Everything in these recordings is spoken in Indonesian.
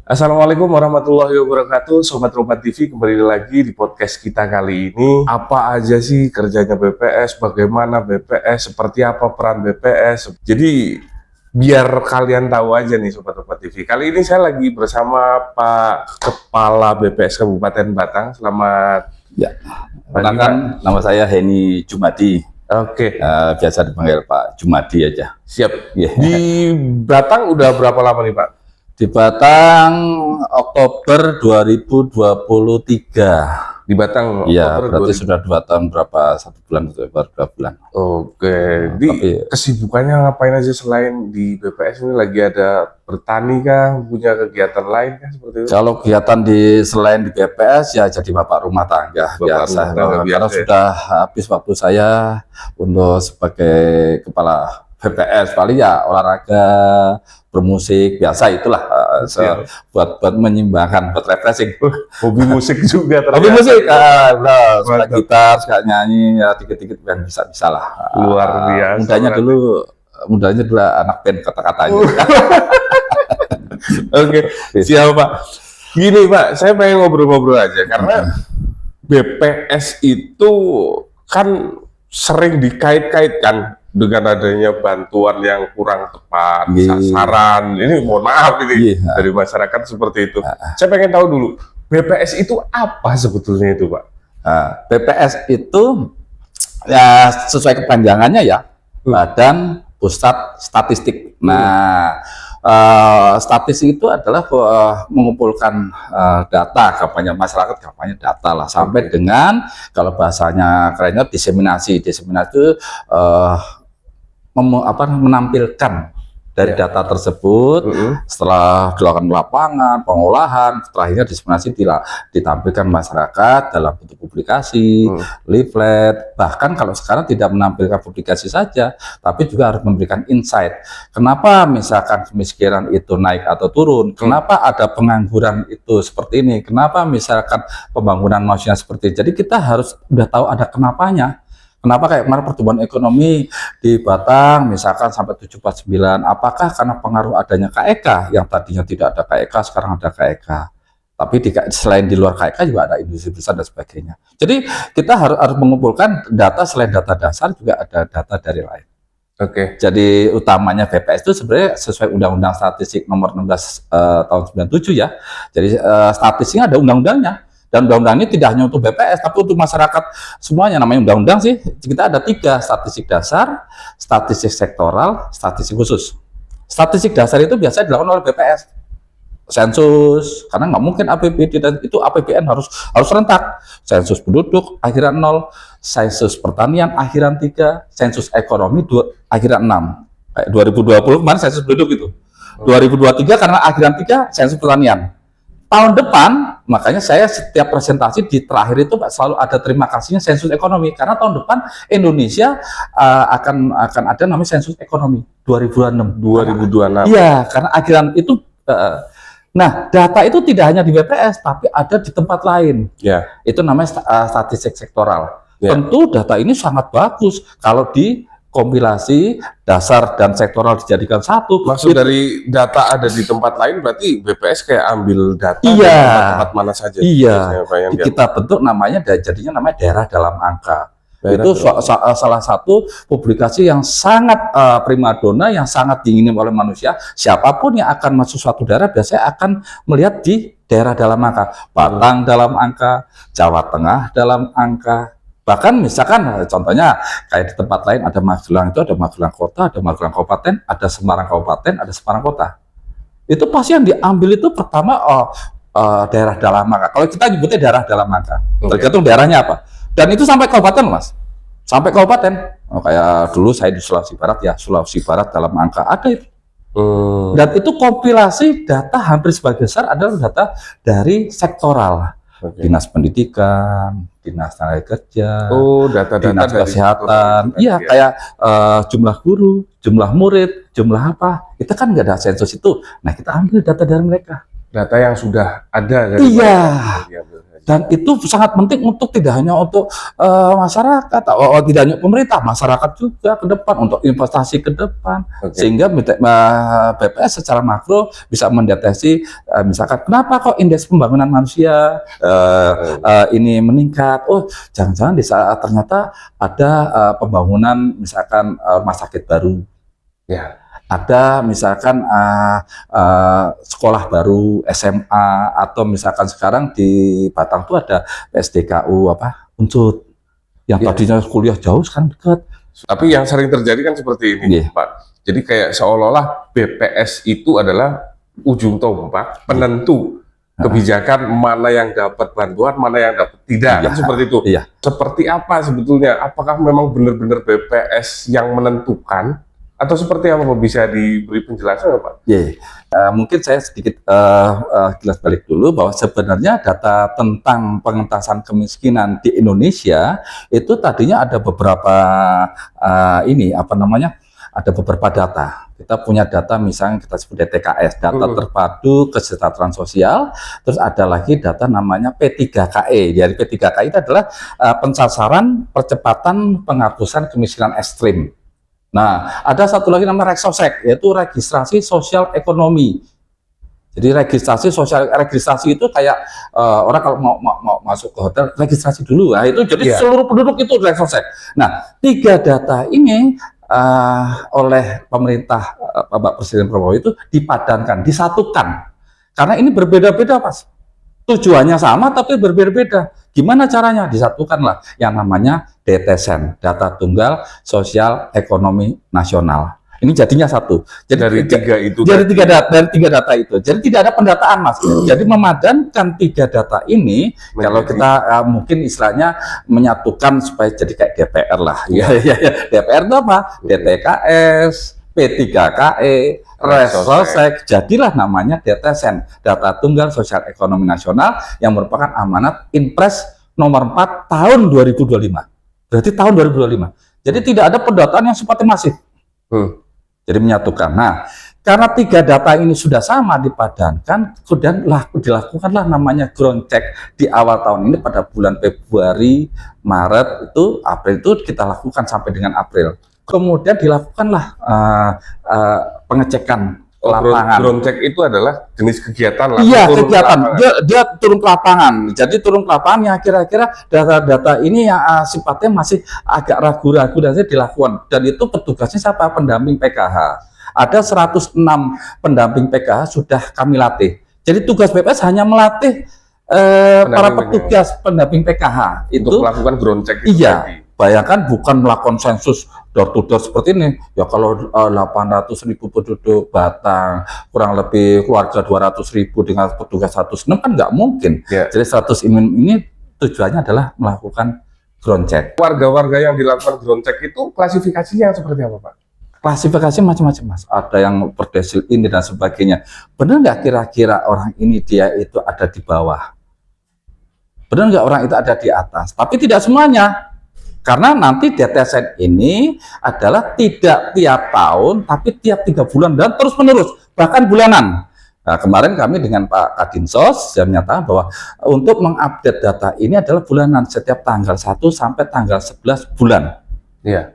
Assalamualaikum warahmatullahi wabarakatuh, Sobat Robat TV, kembali lagi di podcast kita kali ini. Apa aja sih kerjanya BPS, bagaimana BPS, seperti apa peran BPS. Jadi biar kalian tahu aja nih Sobat Robat TV. Kali ini saya lagi bersama Pak Kepala BPS Kabupaten Batang. Selamat Ya, perkenalkan nama saya Heni Jumadi. Oke, Biasa dipanggil Pak Jumadi aja. siap. Ya. Di Batang udah berapa lama nih Pak? Di Batang Oktober 2023. Di Batang Iya, Oktober berarti 2000. sudah 2 tahun, berapa 1 bulan atau baru 2 bulan. Oke, di Tapi kesibukannya ngapain aja selain di BPS ini, lagi ada bertani kah, punya kegiatan lain kah seperti itu? kalau kegiatan selain di BPS ya jadi bapak rumah tangga biasa. rumah tangga Karena biasa ya. sudah habis waktu saya untuk sebagai kepala BPS, paling ya olahraga, bermusik biasa itulah, Iya. buat menyimbangkan, buat refreshing. Hobi musik juga ternyata. Hobi musik, suka Mantap. gitar, suka nyanyi, ya dikit-dikit yang bisa lah. Luar biasa. Mudanya dulu anak band kata-katanya. Oke, siap Pak. Gini Pak, saya pengen ngobrol-ngobrol aja karena BPS itu kan sering dikait-kaitkan dengan adanya bantuan yang kurang tepat, Iya. sasaran. Ini mohon maaf ini Iya. dari masyarakat seperti itu. Saya pengen tahu dulu, BPS itu apa sebetulnya itu Pak? BPS itu ya sesuai kepanjangannya ya, Badan Pusat Statistik. Nah, statistik itu adalah mengumpulkan data, kampanye masyarakat, kampanye data lah, sampai dengan kalau bahasanya kerennya diseminasi. Diseminasi itu menampilkan dari data tersebut. Setelah dilakukan lapangan, pengolahan, terakhirnya diseminasi ditampilkan masyarakat dalam bentuk publikasi, leaflet, bahkan kalau sekarang tidak menampilkan publikasi saja, tapi juga harus memberikan insight. Kenapa misalkan kemiskinan itu naik atau turun? Kenapa ada pengangguran itu seperti ini? Kenapa misalkan pembangunan manusia seperti ini? Jadi kita harus udah tahu ada kenapanya. Kenapa kayak kemarin pertumbuhan ekonomi di Batang misalkan sampai 7,9, apakah karena pengaruh adanya KEK yang tadinya tidak ada KEK, sekarang ada KEK. Tapi selain di luar KEK juga ada industri besar dan sebagainya. Jadi kita harus mengumpulkan data, selain data dasar juga ada data dari lain. Oke. Jadi utamanya BPS itu sebenarnya sesuai Undang-Undang Statistik nomor 16 tahun 97 ya. Jadi statistiknya ada undang-undangnya. Dan undang-undang ini tidak hanya untuk BPS, tapi untuk masyarakat semuanya. Namanya undang-undang sih, kita ada 3, statistik dasar, statistik sektoral, statistik khusus. Statistik dasar itu biasanya dilakukan oleh BPS. Sensus, karena nggak mungkin APBD, dan itu APBN harus rentak. Sensus penduduk, akhiran 0, sensus pertanian, akhiran 3, sensus ekonomi, akhiran 6. Kayak 2020 kemarin sensus penduduk itu. 2023 karena akhiran 3, sensus pertanian. Tahun depan, makanya saya setiap presentasi di terakhir itu selalu ada terima kasihnya sensus ekonomi, karena tahun depan Indonesia akan ada namanya sensus ekonomi 2026. 2026. Iya, karena akhiran itu. Nah, data itu tidak hanya di BPS, tapi ada di tempat lain. Ya. Itu namanya statistik sektoral. Ya. Tentu data ini sangat bagus kalau di kompilasi dasar dan sektoral dijadikan satu. Maksud dari data ada di tempat lain berarti BPS kayak ambil data Iya. dari tempat mana saja. Iya, Biasanya Pak, yang kita bentuk namanya, jadinya namanya daerah dalam angka. Daerah Itu dalam salah satu publikasi yang sangat primadona, yang sangat diingini oleh manusia. Siapapun yang akan masuk suatu daerah biasanya akan melihat di daerah dalam angka. Batang dalam angka, Jawa Tengah dalam angka. Bahkan misalkan contohnya kayak di tempat lain ada Magelang, itu ada Magelang Kota, ada Magelang Kabupaten, ada Semarang Kabupaten, ada Semarang Kota. Itu pasti yang diambil itu pertama daerah dalam angka. Kalau kita nyebutnya daerah dalam angka, tergantung daerahnya apa. Dan itu sampai kabupaten, Mas. Sampai kabupaten. Kayak dulu saya di Sulawesi Barat, ya Sulawesi Barat dalam angka ada itu. Dan itu kompilasi data hampir sebagian besar adalah data dari sektoral. Dinas Pendidikan, Dinas Tenaga Kerja, data-data Dinas dari Kesehatan, iya kayak jumlah guru, jumlah murid, jumlah apa, kita kan nggak ada sensus itu. Nah kita ambil data dari mereka. Data yang sudah ada dari Iya. diambil saja. Dan itu sangat penting untuk tidak hanya untuk masyarakat, tidak hanya pemerintah, masyarakat juga ke depan untuk investasi ke depan. Sehingga BPS secara makro bisa mendeteksi misalkan kenapa kok indeks pembangunan manusia ini meningkat. Oh, jangan-jangan di saat ternyata ada pembangunan misalkan rumah sakit baru. Ya. Ada misalkan sekolah baru SMA, atau misalkan sekarang di Batang tuh ada PSDKU Unsut yang tadinya kuliah jauh sekarang dekat. Tapi yang sering terjadi kan seperti ini, Pak. Jadi kayak seolah-olah BPS itu adalah ujung tombak penentu kebijakan mana yang dapat bantuan, mana yang dapat tidak, kan seperti itu. Seperti apa sebetulnya? Apakah memang benar-benar BPS yang menentukan? Atau seperti apa, bisa diberi penjelasan Pak? Mungkin saya sedikit kilas balik dulu bahwa sebenarnya data tentang pengentasan kemiskinan di Indonesia itu tadinya ada beberapa ada beberapa data. Kita punya data misalnya kita sebut DTKS, data terpadu kesejahteraan sosial, terus ada lagi data namanya P3KE. Dari P3KE itu adalah pensasaran percepatan penghapusan kemiskinan ekstrim. Nah, ada satu lagi namanya Reksosek, yaitu registrasi sosial ekonomi. Jadi registrasi itu kayak orang kalau mau masuk ke hotel registrasi dulu. Nah, itu jadi seluruh penduduk itu Reksosek. Nah, 3 data ini oleh pemerintah Bapak Presiden Prabowo itu dipadankan, disatukan. Karena ini berbeda-beda, Mas. Tujuannya sama tapi berbeda-beda. Gimana caranya? Disatukanlah yang namanya DTSEN, Data Tunggal Sosial Ekonomi Nasional. Ini jadinya satu. Jadi dari tiga data itu. Jadi tidak ada pendataan, Mas. Jadi memadankan 3 data ini, kalau kita mungkin istilahnya menyatukan supaya jadi kayak DPR lah. DPR itu apa? DTKS, P3KE, Reksosek, jadilah namanya DTSEN, Data Tunggal Sosial Ekonomi Nasional, yang merupakan amanat Inpres nomor 4 tahun 2025. Berarti tahun 2025. Jadi tidak ada pendataan yang sifatnya masif. Jadi menyatukan. Nah, karena 3 data ini sudah sama dipadankan, kemudian dilakukanlah namanya ground check di awal tahun ini pada bulan Februari, Maret, April itu kita lakukan sampai dengan April. Kemudian dilakukanlah pengecekan lapangan. Ground check itu adalah jenis kegiatan lah. Iya, kegiatan. Dia turun ke lapangan. Jadi turun ke lapangan yang kira-kira data-data ini yang sifatnya masih agak ragu-ragu dan dilakukan. Dan itu petugasnya siapa? Pendamping PKH. Ada 106 pendamping PKH sudah kami latih. Jadi tugas BPS hanya melatih para petugas pendamping PKH itu untuk melakukan ground check itu. Iya. Bayangkan bukan melakukan sensus door to door seperti ini. Ya kalau 800.000 penduduk Batang, kurang lebih keluarga 200.000 dengan petugas 106 kan nggak mungkin. Jadi 100 ini tujuannya adalah melakukan ground check. Warga-warga yang dilakukan ground check itu klasifikasinya seperti apa, Pak? Klasifikasi macam-macam, Mas. Ada yang berdesil ini dan sebagainya. Benar nggak kira-kira orang ini dia itu ada di bawah? Benar nggak orang itu ada di atas? Tapi tidak semuanya. Karena nanti DTSEN ini adalah tidak tiap tahun, tapi tiap 3 bulan dan terus menerus, bahkan bulanan. Nah, kemarin kami dengan Pak Kadinsos saya menyatakan bahwa untuk mengupdate data ini adalah bulanan, setiap tanggal 1 sampai tanggal 11 bulan.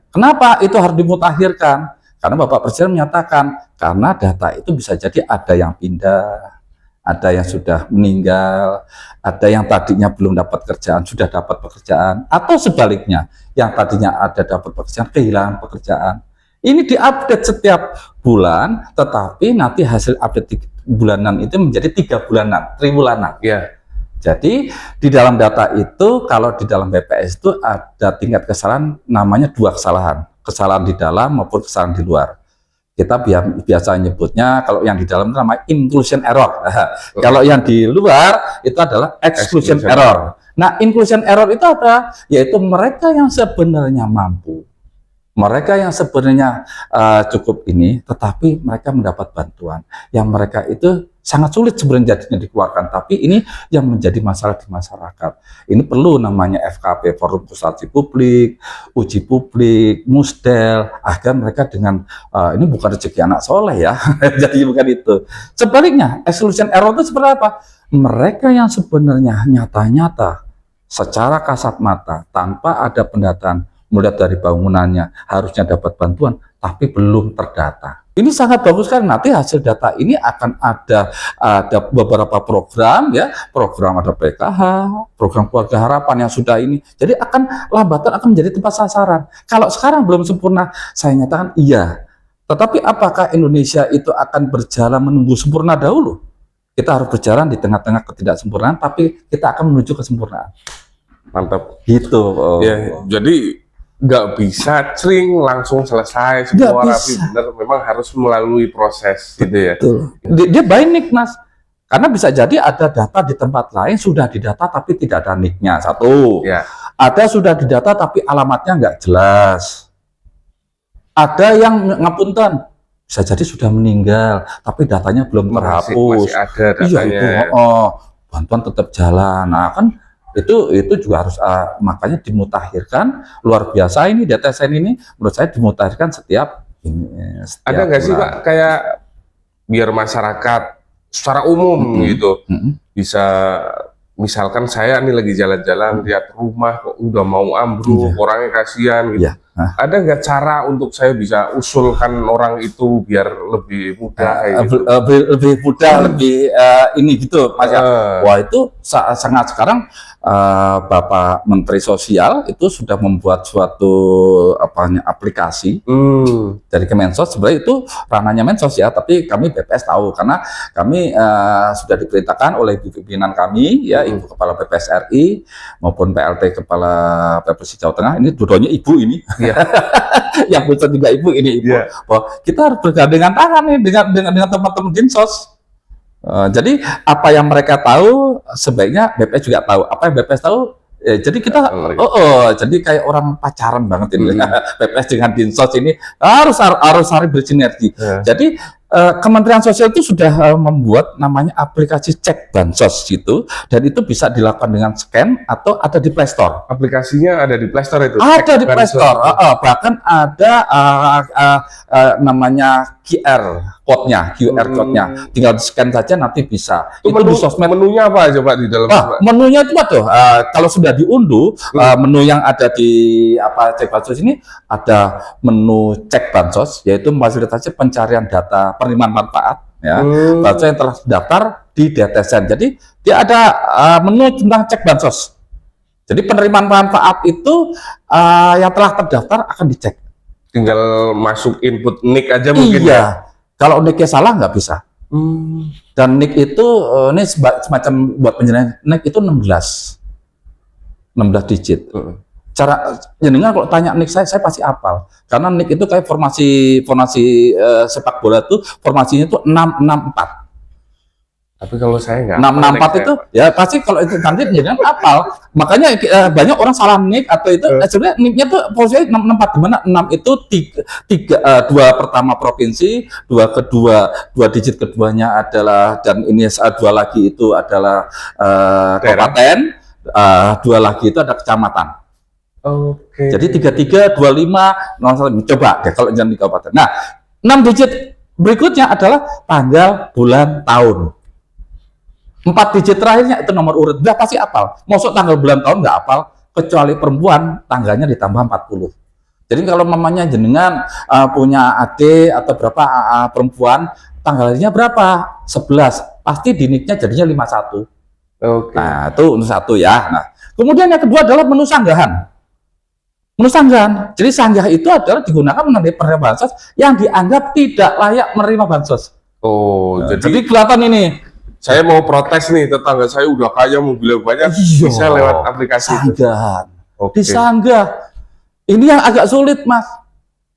Kenapa itu harus dimutakhirkan? Karena Bapak Presiden menyatakan, karena data itu bisa jadi ada yang pindah, ada yang sudah meninggal, ada yang tadinya belum dapat kerjaan, sudah dapat pekerjaan, atau sebaliknya, yang tadinya ada dapat pekerjaan, kehilangan pekerjaan. Ini diupdate setiap bulan, tetapi nanti hasil update bulanan itu menjadi 3 bulanan, triwulanan. Jadi di dalam data itu, kalau di dalam BPS itu ada tingkat kesalahan namanya 2 kesalahan. Kesalahan di dalam maupun kesalahan di luar. Kita biasa nyebutnya, kalau yang di dalam namanya inclusion error. Kalau yang di luar itu adalah exclusion error. Nah, inclusion error itu apa? Yaitu mereka yang sebenarnya mampu, mereka yang sebenarnya cukup ini, tetapi mereka mendapat bantuan. Yang mereka itu sangat sulit sebenarnya jadinya dikeluarkan, tapi ini yang menjadi masalah di masyarakat. Ini perlu namanya FKP, Forum Konsultasi Publik, uji publik, musdel, agar mereka dengan ini bukan rezeki anak soleh ya, jadi bukan itu. Sebaliknya, exclusion error itu seperti apa? Mereka yang sebenarnya nyata-nyata secara kasat mata tanpa ada pendataan, mulai dari bangunannya harusnya dapat bantuan, tapi belum terdata. Ini sangat bagus kan, nanti hasil data ini akan ada beberapa program ya, program ada PKH, program keluarga harapan yang sudah ini, jadi akan lambatan akan menjadi tempat sasaran. Kalau sekarang belum sempurna, saya nyatakan iya, tetapi apakah Indonesia itu akan berjalan menunggu sempurna dahulu? Kita harus berjalan di tengah-tengah ketidaksempurnaan, tapi kita akan menuju kesempurnaan. Mantap. Gitu. Ya, jadi nggak bisa cering langsung selesai semua rapi, bener, memang harus melalui proses gitu ya. Betul. Dia by nick, Mas, karena bisa jadi ada data di tempat lain sudah didata tapi tidak ada nicknya, satu Ya. ada sudah didata tapi alamatnya nggak jelas, ada yang ngapunten bisa jadi sudah meninggal tapi datanya belum terhapus, Masih ada iya datanya. itu bantuan tetap jalan. Nah kan itu juga harus makanya dimutakhirkan, luar biasa ini DTSN ini menurut saya dimutakhirkan setiap Ada nggak sih Pak kayak biar masyarakat secara umum gitu bisa, misalkan saya nih lagi jalan-jalan lihat rumah kok udah mau ambruk, orangnya kasihan gitu. Ada nggak cara untuk saya bisa usulkan orang itu biar lebih mudah gitu? lebih mudah, lebih ini gitu Mas ya. Wah itu sangat sekarang Bapak Menteri Sosial itu sudah membuat suatu aplikasi dari Kemensos. Sebenarnya itu ranahnya Mensos ya, tapi kami BPS tahu karena kami sudah diperintahkan oleh pimpinan kami ya, Ibu Kepala BPS RI maupun PLT Kepala PPS Jawa Tengah, ini dua-duanya ibu ini. Yang pusat juga ibu ini ibu. Bahwa kita harus bergandengan tangan nih dengan teman-teman Dinsos. Jadi apa yang mereka tahu sebaiknya BPS juga tahu. Apa yang BPS tahu, jadi kita jadi kayak orang pacaran banget ini. BPS dengan Dinsos ini harus bersinergi. Jadi Kementerian Sosial itu sudah membuat namanya aplikasi cek bansos gitu, dan itu bisa dilakukan dengan scan atau ada di Play Store. Aplikasinya ada di Play Store itu? Ada di Play Store, bahkan ada namanya QR code-nya, tinggal scan saja nanti bisa. Itu di sosmed. Menunya apa aja Pak di dalam? Menunya itu tuh, kalau sudah diunduh, menu yang ada di cek bansos ini ada menu cek bansos, yaitu memfasilitasi pencarian data penerimaan manfaat ya, bansos yang telah terdaftar di DTSN. Jadi dia ada menu tentang cek bansos. Jadi penerimaan manfaat itu yang telah terdaftar akan dicek. Tinggal masuk input nick aja mungkin. Iya. Kalau nicknya salah nggak bisa. Dan nick itu ini semacam buat penjelasan, nick itu 16 digit. Cara jenengan kalau tanya nick saya pasti hafal. Karena nick itu kayak formasi sepak bola itu formasinya itu 664. Tapi kalau saya nggak 664 itu ya pasti kalau itu nanti jangan hafal. Makanya banyak orang salah nick atau itu sebenarnya nicknya tuh posisinya 664, di mana 6 itu dua pertama provinsi, dua digit keduanya adalah, dan ini dua lagi itu adalah kabupaten, dua lagi itu ada kecamatan. Jadi 33 25 01, coba deh kalau jangan di kabupaten. Nah, 6 digit berikutnya adalah tanggal, bulan, tahun. 4 digit terakhirnya itu nomor urut, udah pasti hafal. Masuk tanggal, bulan, tahun nggak hafal, kecuali perempuan tanggalnya ditambah 40. Jadi kalau mamanya jenengan punya adik atau berapa perempuan, tanggalnya berapa? 11. Pasti di nicknya jadinya 51. Nah, itu untuk satu ya. Nah, kemudian yang kedua adalah menu sanggahan. Menu sanggahan. Jadi sanggah itu adalah digunakan menandai penerimaan bansos yang dianggap tidak layak menerima bansos. Jadi kelihatan ini. Saya mau protes nih, tetangga saya udah kaya, mobilnya banyak, bisa lewat aplikasi sanggahan. Disanggah. Ini yang agak sulit, Mas.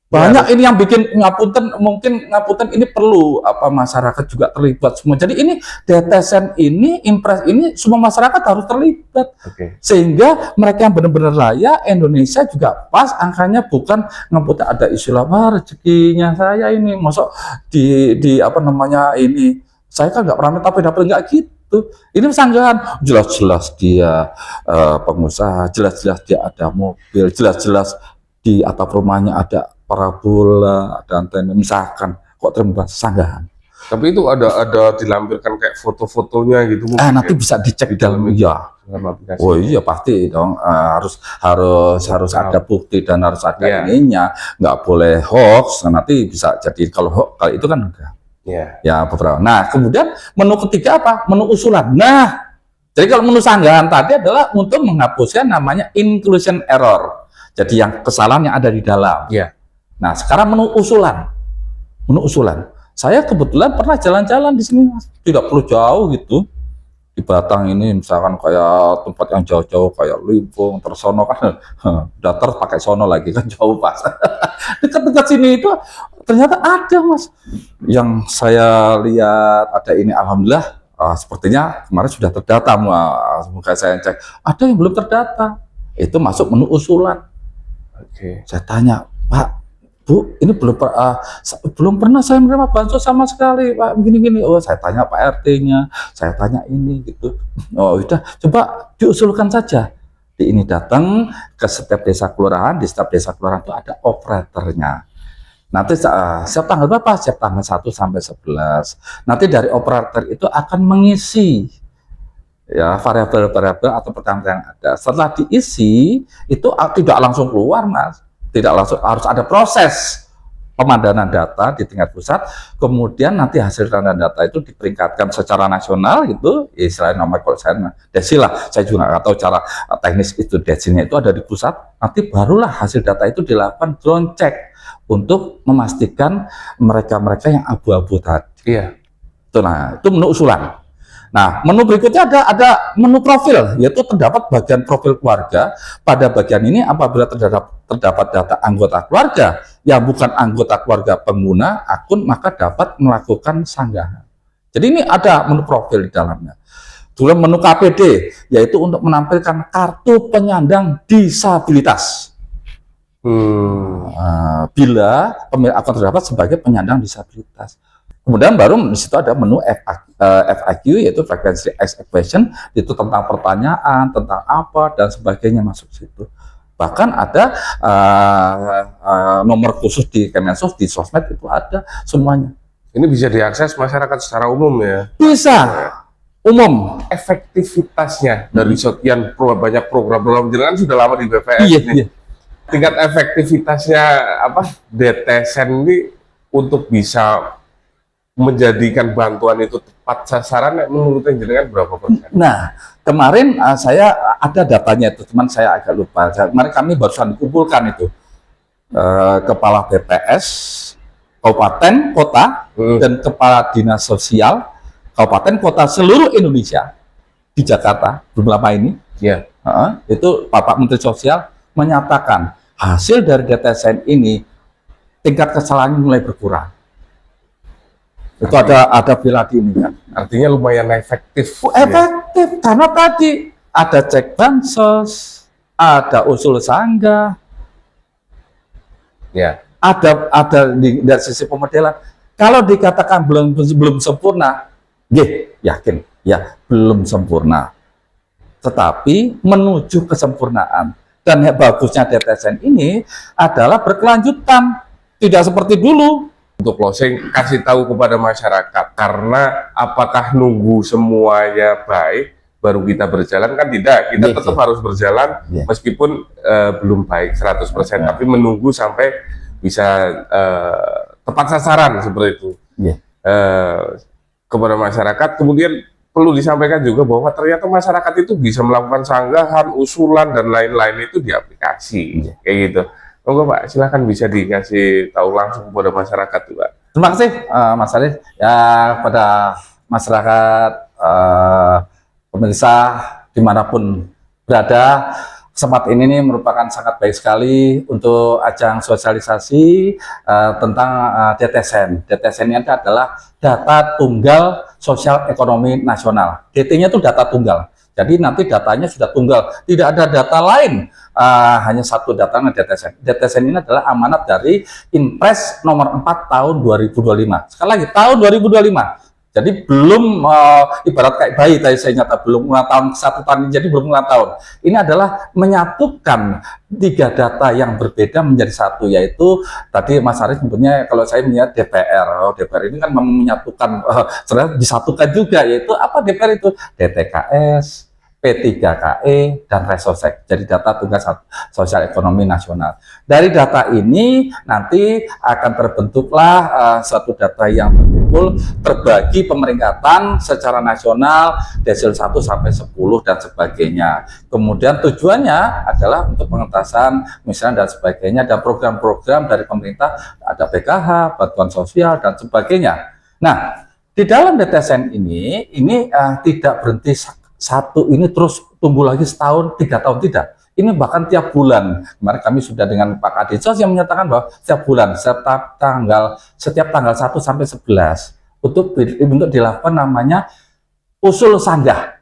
Banyak ini yang bikin ngapunten, mungkin ngapunten ini perlu masyarakat juga terlibat semua. Jadi ini DTSN ini, impres ini, semua masyarakat harus terlibat. Sehingga mereka yang benar-benar layak, Indonesia juga pas angkanya, bukan ngapunten ada istilah rezekinya saya ini, masuk di ini Saya kan nggak pernah minta pedapel, nggak gitu. Ini sanggahan, jelas-jelas dia pengusaha, jelas-jelas dia ada mobil, jelas-jelas di atap rumahnya ada parabola, ada antena, misalkan, kok terima sanggahan. Tapi itu ada dilampirkan kayak foto-fotonya gitu mungkin Nanti ya, bisa dicek di dalam iya. dalam aplikasi. Oh iya pasti dong. Harus ada bukti dan harus ada Iya. ininya, nggak boleh hoax. Nanti bisa jadi kalau itu kan enggak. Iya. Ya beberapa. Nah kemudian menu ketiga apa? Menu usulan. Nah jadi kalau menu sanggahan tadi adalah untuk menghapuskan namanya inclusion error. Jadi yang kesalahan yang ada di dalam. Iya. Nah sekarang menu usulan. Menu usulan. Saya kebetulan pernah jalan-jalan di sini, Mas. Tidak perlu jauh gitu. Di Batang ini misalkan kayak tempat yang jauh-jauh kayak Limpung, tersono kan datar pakai sono lagi kan jauh pas. Dekat-dekat sini itu ternyata ada, Mas. Yang saya lihat ada ini, alhamdulillah sepertinya kemarin sudah terdata. Semoga saya cek ada yang belum terdata. Itu masuk menu usulan. Oke. Saya tanya, Pak, Bu, ini belum pernah saya menerima bansos sama sekali, Pak. Begini-gini. Oh, saya tanya Pak RT-nya, saya tanya ini gitu. Oh, udah, coba diusulkan saja. Di ini datang ke setiap desa kelurahan, di setiap desa kelurahan itu ada operatornya. Nanti siap tanggal berapa? Siap tanggal 1 sampai 11. Nanti dari operator itu akan mengisi ya variabel-variabel atau pertanyaan yang ada. Setelah diisi itu tidak langsung keluar, Mas. Tidak langsung, harus ada proses pemandanan data di tingkat pusat, kemudian nanti hasil random data itu diperingkatkan secara nasional gitu, istilahnya nomor kalau saya desil lah, saya juga nggak tahu cara teknis itu desilnya itu ada di pusat, nanti barulah hasil data itu dilakukan drone check untuk memastikan mereka-mereka yang abu-abu tadi. Iya. Itu menu usulan. Nah, menu berikutnya ada menu profil, yaitu terdapat bagian profil keluarga. Pada bagian ini apabila terdapat data anggota keluarga yang bukan anggota keluarga pengguna akun, maka dapat melakukan sanggahan. Jadi ini ada menu profil di dalamnya. Kemudian menu KPD, yaitu untuk menampilkan kartu penyandang disabilitas. Bila pemilik akun terdapat sebagai penyandang disabilitas. Kemudian baru di situ ada menu FAQ, yaitu frequency asked question, itu tentang pertanyaan, tentang apa dan sebagainya masuk situ. Bahkan ada nomor khusus di Kemensos, di sosmed itu ada semuanya. Ini bisa diakses masyarakat secara umum ya? Bisa, umum. Efektivitasnya dari sekian banyak program-program jalan sudah lama di BPS Iya, ini. iya. Tingkat efektivitasnya DTSN ini untuk bisa menjadikan bantuan itu tepat sasaran, menurut jenengan berapa persen? Nah, kemarin saya ada datanya itu, cuman saya agak lupa. Kemarin kami barusan dikumpulkan itu kepala BPS kabupaten, kota, dan kepala dinas sosial kabupaten, kota seluruh Indonesia di Jakarta belum lama ini. Ya. Itu Bapak Menteri Sosial menyatakan hasil dari DTSN ini tingkat kesalahan mulai berkurang. Itu ada bila di ini kan. Artinya lumayan efektif. Efektif karena tadi ada cek bansos, ada usul sanggah, Ya. ada dari sisi pemodelan. Kalau dikatakan belum sempurna, yakin ya belum sempurna. Tetapi menuju kesempurnaan. Dan yang bagusnya DTSN ini adalah berkelanjutan, tidak seperti dulu. Untuk closing, kasih tahu kepada masyarakat, karena apakah nunggu semuanya baik baru kita berjalan, kan tidak, kita tetap harus berjalan meskipun belum baik 100%, tapi menunggu sampai bisa tepat sasaran seperti itu. Kepada masyarakat. Kemudian perlu disampaikan juga bahwa ternyata masyarakat itu bisa melakukan sanggahan, usulan dan lain-lain itu di aplikasi, kayak gitu. Monggo Pak, silahkan bisa dikasih tahu langsung kepada masyarakat tuh Pak. Terima kasih Mas Arif. Ya pada masyarakat pemirsa dimanapun berada, kesempatan ini merupakan sangat baik sekali untuk ajang sosialisasi tentang DTSN. DTSN ini adalah data tunggal sosial ekonomi nasional. DT-nya itu data tunggal. Jadi nanti datanya sudah tunggal, tidak ada data lain, hanya satu datanya DTSN. DTSN ini adalah amanat dari Inpres nomor 4 tahun 2025. Sekali lagi, tahun 2025. Jadi belum ibarat kayak bayi tadi saya nyata belum ulang tahun 1 tahun, jadi belum ulang tahun. Ini adalah menyatukan 3 data yang berbeda menjadi satu, yaitu tadi Mas Arief sebutnya, kalau saya melihat DPR. DPR ini kan menyatukan, sebenarnya disatukan juga, yaitu apa DPR itu? DTKS, P3KE, dan Resosek. Jadi data tugas sosial ekonomi nasional. Dari data ini nanti akan terbentuklah suatu data yang berkumpul, terbagi pemeringkatan secara nasional, desil 1 sampai 10 dan sebagainya. Kemudian tujuannya adalah untuk pengentasan misalnya dan sebagainya, dan program-program dari pemerintah, ada PKH, bantuan sosial dan sebagainya. Nah, di dalam DTSN ini tidak berhenti satu ini terus tumbuh lagi setahun, 3 tahun, tidak. Ini bahkan tiap bulan. Kemarin kami sudah dengan Pak Kadinsos yang menyatakan bahwa setiap bulan, setiap tanggal 1 sampai 11 untuk dilakukan namanya usul sanggah.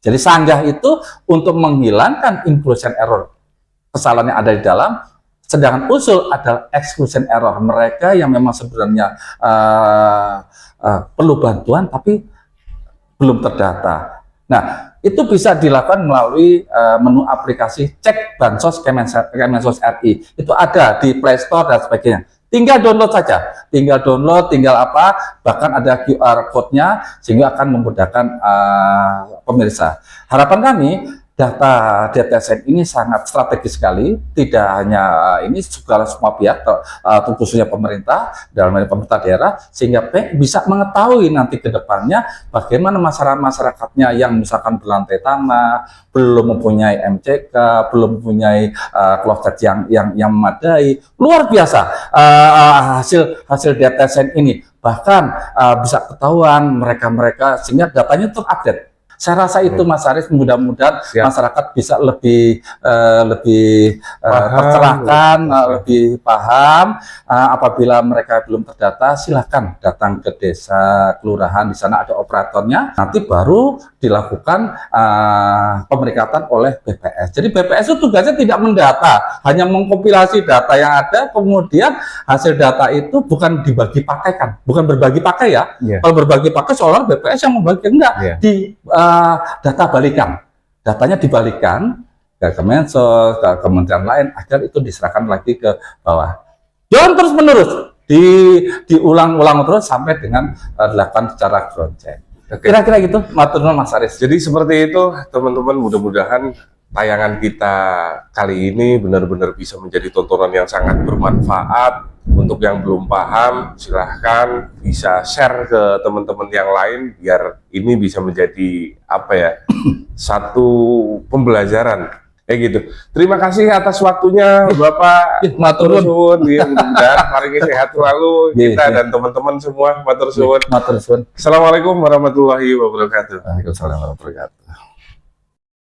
Jadi sanggah itu untuk menghilangkan inclusion error, kesalahan yang ada di dalam, sedangkan usul adalah exclusion error, mereka yang memang sebenarnya perlu bantuan tapi belum terdata. Nah, itu bisa dilakukan melalui menu aplikasi Cek Bansos Kemensos RI. Itu ada di Play Store dan sebagainya. Tinggal download saja, tinggal apa, bahkan ada QR code-nya sehingga akan memudahkan pemirsa. Harapan kami, data DTSN ini sangat strategis sekali, tidak hanya ini segala semua pihak, khususnya pemerintah, dalam hal pemerintah daerah, sehingga bisa mengetahui nanti ke depannya bagaimana masyarakatnya yang misalkan berlantai tanah, belum mempunyai MCK, belum mempunyai kloset yang memadai. Luar biasa hasil DTSN ini, bahkan bisa ketahuan mereka sehingga datanya terupdate. Saya rasa itu Mas Arief, mudah-mudahan masyarakat bisa lebih tercerahkan, lebih paham. Apabila mereka belum terdata, silakan datang ke desa, kelurahan, di sana ada operatornya. Nanti baru dilakukan pemeringkatan oleh BPS. Jadi BPS itu tugasnya tidak mendata, hanya mengkompilasi data yang ada, kemudian hasil data itu bukan dibagi pakaikan, bukan berbagi pakai ya. Kalau berbagi pakai seolah BPS yang membagi, enggak. Data balikan, datanya dibalikan ke Kemensos, ke kementerian lain agar itu diserahkan lagi ke bawah. Jangan terus menerus diulang-ulang terus sampai dengan dilakukan secara ground check. Kira-kira gitu, matur nuwun Mas Arief. Jadi seperti itu teman-teman, mudah-mudahan tayangan kita kali ini benar-benar bisa menjadi tontonan yang sangat bermanfaat. Untuk yang belum paham, silahkan bisa share ke teman-teman yang lain biar ini bisa menjadi apa ya, satu pembelajaran kayak gitu. Terima kasih atas waktunya Bapak. Matur nuwun. Dan mari sehat selalu kita dan teman-teman semua. Matur suwun. Matur suwun. Assalamualaikum warahmatullahi wabarakatuh. Waalaikumsalam warahmatullahi wabarakatuh.